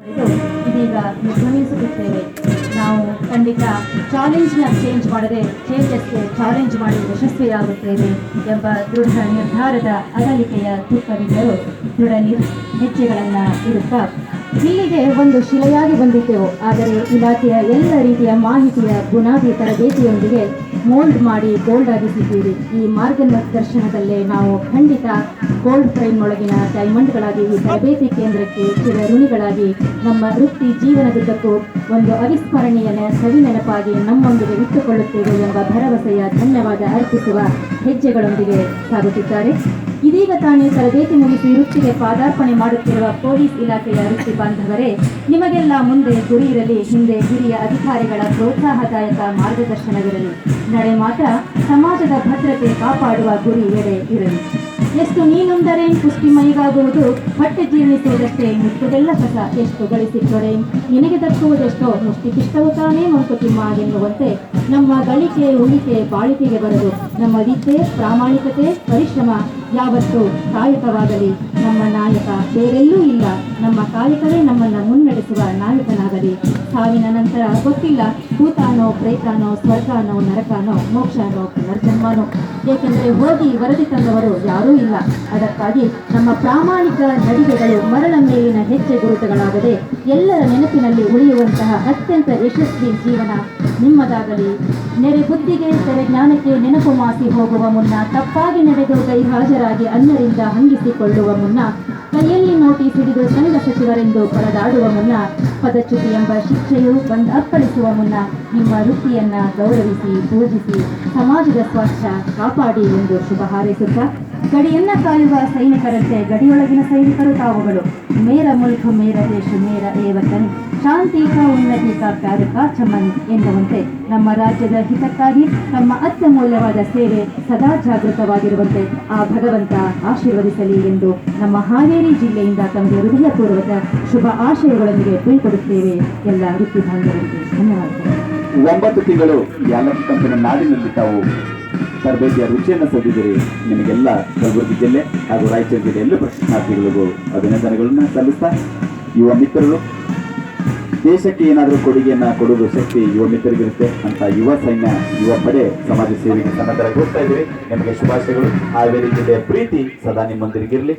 ಇದೀಗ ನಿರ್ಗಮಿಸುತ್ತೇವೆ. ನಾವು ಖಂಡಿತ ಚಾಲೆಂಜ್ನ ಚೇಂಜ್ ಮಾಡಿದ್ರೆ ಚೇಂಜಸ್ಗೆ ಚಾಲೆಂಜ್ ಮಾಡಿ ಯಶಸ್ವಿಯಾಗುತ್ತೇವೆ ಎಂಬ ದೃಢ ನಿರ್ಧಾರದ ಅಗಲಿಕೆಯ ತುಕ್ಕವಿದ್ದರೂ ದೃಢ ಹೆಜ್ಜೆಗಳನ್ನು ಇಡುತ್ತಾ ಇಲ್ಲಿಗೆ ಒಂದು ಶಿಲೆಯಾಗಿ ಬಂದಿದ್ದೆವು. ಆದರೆ ಇಲಾಖೆಯ ಎಲ್ಲ ರೀತಿಯ ಮಾಹಿತಿಯ ಬುನಾದಿ ತರಬೇತಿಯೊಂದಿಗೆ ಮೋಲ್ಡ್ ಮಾಡಿ ಗೋಲ್ಡ್ ಆಗಿಸಿದ್ದೀರಿ. ಈ ಮಾರ್ಗದರ್ಶನದಲ್ಲೇ ನಾವು ಖಂಡಿತ ಗೋಲ್ಡ್ ಫ್ರೇಮ್ ಒಳಗಿನ ಡೈಮಂಡ್ಗಳಾಗಿ ಈ ತರಬೇತಿ ಕೇಂದ್ರಕ್ಕೆ ಚಿರಋಣಿಗಳಾಗಿ ನಮ್ಮ ವೃತ್ತಿ ಜೀವನದುದ್ದಕ್ಕೂ ಒಂದು ಅವಿಸ್ಮರಣೀಯ ಸವಿನೆನಪಾಗಿ ನಮ್ಮೊಂದಿಗೆ ಇಟ್ಟುಕೊಳ್ಳುತ್ತೇವೆ ಎಂಬ ಭರವಸೆಯ ಧನ್ಯವಾದ ಅರ್ಪಿಸುವ ಹೆಜ್ಜೆಗಳೊಂದಿಗೆ ಸಾಗುತ್ತಿದ್ದಾರೆ. ಇದೀಗ ತಾನೇ ತರಬೇತಿ ಮುಗಿಸಿ ವೃತ್ತಿಗೆ ಪಾದಾರ್ಪಣೆ ಮಾಡುತ್ತಿರುವ ಪೊಲೀಸ್ ಇಲಾಖೆಯ ವೃತ್ತಿ ಬಾಂಧವರೇ, ನಿಮಗೆಲ್ಲ ಮುಂದೆ ಗುರಿ ಇರಲಿ, ಹಿಂದೆ ಹಿರಿಯ ಅಧಿಕಾರಿಗಳ ಪ್ರೋತ್ಸಾಹದಾಯಕ ಮಾರ್ಗದರ್ಶನವಿರಲಿ. ನಡೆ ಮಾತ್ರ ಸಮಾಜದ ಭದ್ರತೆ ಕಾಪಾಡುವ ಗುರಿ ಎಡೆ ಇರಲಿ. ಎಷ್ಟು ನೀನುಂದರೆ ಪುಷ್ಟಿ ಮೈಗಾಗುವುದು, ಹೊಟ್ಟೆ ಜೀರ್ಣಿಸುವುದಷ್ಟೇ ಮಿಕ್ಕದೆಲ್ಲ ಕಸ, ಎಷ್ಟು ಗಳಿಸಿಟ್ಟೊಡೆ ನಿನಗೆ ದಕ್ಕುವುದೆಷ್ಟೋ ಮುಷ್ಟಿಪಿಷ್ಟವು ತಾನೇ ಮಂಕುತಿಮ್ಮ ಎನ್ನುವಂತೆ ನಮ್ಮ ಗಳಿಕೆ ಉಳಿಕೆ ಬಾಳಿಕೆಗೆ ಬರದು. ನಮ್ಮ ವಿದ್ಯೆ ಪ್ರಾಮಾಣಿಕತೆ ಪರಿಶ್ರಮ ಯಾವತ್ತೂ ಕಾಯಕವಾಗಲಿ. ನಮ್ಮ ನಾಯಕ ಬೇರೆಲ್ಲೂ ಇಲ್ಲ, ನಮ್ಮ ಕಾಯಕವೇ ನಮ್ಮನ್ನು ಮುನ್ನಡೆಸುವ ನಾಯಕನಾಗಲಿ. ಸಾವಿನ ನಂತರ ಗೊತ್ತಿಲ್ಲ ಭೂತಾನೋ ಪ್ರೇತಾನೋ ಸ್ವರ್ಗಾನೋ ನರಕಾನೋ ಮೋಕ್ಷನೋ ಪುನರ್ಜನ್ಮನೋ. ಏಕೆಂದರೆ ಹೋಗಿ ವರದಿ ತಂದವರು ಯಾರೂ ಇಲ್ಲ. ಅದಕ್ಕಾಗಿ ನಮ್ಮ ಪ್ರಾಮಾಣಿಕ ನಡಿಗೆಗಳು ಮರಳ ಮೇಲಿನ ಹೆಜ್ಜೆ ಗುರುತುಗಳಾಗದೆ ಎಲ್ಲರ ನೆನಪಿನಲ್ಲಿ ಉಳಿಯುವಂತಹ ಅತ್ಯಂತ ಯಶಸ್ವಿ ಜೀವನ ನಿಮ್ಮದಾಗಲಿ. ನೆರೆ ಬುದ್ಧಿಗೆ ತೆರೆ ಜ್ಞಾನಕ್ಕೆ ನೆನಪು ಮಾಸಿ ಹೋಗುವ ಮುನ್ನ, ತಪ್ಪಾಗಿ ನಡೆದು ಕೈ ಹಾಜರಾಗಿ ಅನ್ಯರಿಂದ ಹಂಗಿಸಿಕೊಳ್ಳುವ ಮುನ್ನ, ಕೈಯಲ್ಲಿ ನೋಟಿಸ್ ಹಿಡಿದು ಸಂಘ ಸಚಿವರೆಂದು ಪರದಾಡುವ ಮುನ್ನ, ಪದಚ್ಯುತಿ ಎಂಬ ಶಿಕ್ಷೆಯು ಬಂದು ಅಪ್ಪಳಿಸುವ ಮುನ್ನ ನಿಮ್ಮ ವೃತ್ತಿಯನ್ನ ಗೌರವಿಸಿ ಪೂಜಿಸಿ ಸಮಾಜದ ಸ್ವಾಸ್ಥ್ಯ ಕಾಪಾಡಿ ಎಂದು ಶುಭ ಹಾರೈಸುತ್ತಾ, ಗಡಿಯನ್ನ ಕಾಯುವ ಸೈನಿಕರಂತೆ ಗಡಿಯೊಳಗಿನ ಸೈನಿಕರು ತಾವುಗಳು. ಮೇರ ಮುಲ್ಕ ಮೇರ ದೇಶ ಮೇರ ಏವತನ್, ಶಾಂತಿ ಕಾ ಉನ್ನತಿ ಕಾ ಪ್ಯಾರ ಕಾ ಚಮನ್ ಎನ್ನುವಂತೆ ನಮ್ಮ ರಾಜ್ಯದ ಹಿತಕ್ಕಾಗಿ ತಮ್ಮ ಅತ್ಯಮೂಲ್ಯವಾದ ಸೇವೆ ಸದಾ ಜಾಗೃತವಾಗಿರುವಂತೆ ಆ ಭಗವಂತ ಆಶೀರ್ವದಿಸಲಿ ಎಂದು ನಮ್ಮ ಹಾವೇರಿ ಜಿಲ್ಲೆಯಿಂದ ತಮಗೆ ಹೃದಯಪೂರ್ವಕ ಶುಭ ಆಶಯಗಳೊಂದಿಗೆ ಬೀಳ್ಕೊಡುತ್ತೇವೆ. ಎಲ್ಲ ವೃತ್ತಿ ಬಾಂಧವರಿಗೆ ಧನ್ಯವಾದಗಳು. 9 ತಿಂಗಳು ಯಾಲಕ್ಕಿ ಕಂಪನಿ ನಾಡಿನಲ್ಲಿ ತಾವು ತರಬೇತಿಯ ರುಚಿಯನ್ನು ಸದ್ದಿದ್ದೀರಿ. ನಿಮಗೆಲ್ಲ ಕಲಬುರಗಿ ಜಿಲ್ಲೆ ಹಾಗೂ ರಾಯಚೂರು ಜಿಲ್ಲೆ ಎಲ್ಲ ಪ್ರಶಿಕ್ಷಣಾರ್ಥಿಗಳಿಗೂ ಅಭಿನಂದನೆಗಳನ್ನು ಸಲ್ಲಿಸ್ತಾ, ಯುವ ಮಿತ್ರರು ದೇಶಕ್ಕೆ ಏನಾದರೂ ಕೊಡುಗೆಯನ್ನು ಕೊಡುವುದು ಶಕ್ತಿ ಯುವ ಮಿತ್ರರಿಗಿರುತ್ತೆ ಅಂತ ಯುವ ಸೈನ್ಯ ಯುವ ಪಡೆ ಸಮಾಜ ಸೇವೆಗೆ ಸನ್ನದ್ಧರಾಗಿ ಹೋಗ್ತಾ ಇದ್ದೀರಿ. ನಿಮಗೆ ಶುಭಾಶಯಗಳು. ಹಾವೇರಿ ಜಿಲ್ಲೆಯ ಪ್ರೀತಿ ಸದಾ ನಿಮ್ಮೊಂದಿಗಿರಲಿ.